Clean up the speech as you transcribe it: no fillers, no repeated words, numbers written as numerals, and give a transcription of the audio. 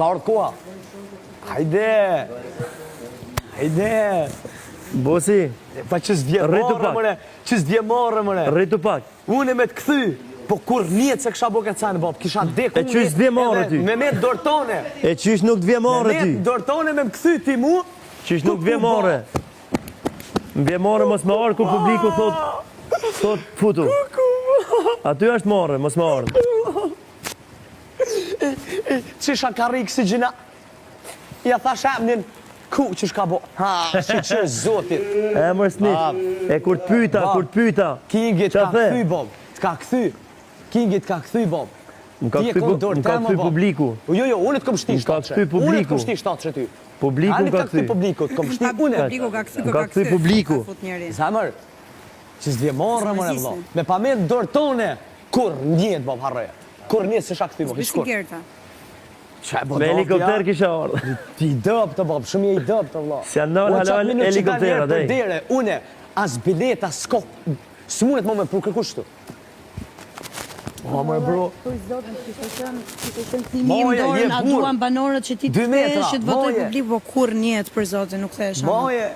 Ka ardhë koha. Hajde. Hajde. Bosi, Pa që s'dje Rritu marrë, pak. mëre. Që s'dje marrë, mëre. rritu pak. Unë me të këthy. Po kur njetë se kësha bo këtë canë, bab. Kisha deku E qysh s'dje marrë ty? Me me dortone. E qysh nuk t'vje marrë ty? Me dortone me më këthy ti mu. Qysh nuk t'vje marrë? M'vje marrë mos më arë ku publiku thot futu. Aty është marrë, mos më arë. Qisha ka rikë si gjina. Ja thash emnin. Ku që shka bo? Ha, që zotit. E mërë snit. E kur t'pyta. Kingit Qa ka the? këthy, bab. T'ka këthy. Kingit ka këthy, bab. Më ka kthy publiku. Jo, unë të kom shti Më ka 7 kthy publiku. Unë të kom shti 7 që ty. Publiku më ka kthy. Publiku, të kom shti unë. Publiku ka kthy, Ka kthy publiku. Zamër, që s'dje marrë, mëre, vëlla. Me pa me dorë tone, kur njetë, bab, harreja. Kur njetë se shak këthy, bab, Bisi gerta. Me helikopter kisha ardhë. Ti dëp të bab, shumë i dëp të vëlla. Si janë nalë halal helikoptera, dhe. dhej. Une, as bileta, s'ko, s'munet më me përkërku shtu. O, më bro. Për zotën, kishte qenë thimi Moje, dorën, je a burr. duan banorët që ti të 2 metra, thesh, që të votoj moje. publik, po kur njetë për zotën, nuk thesha. Moje,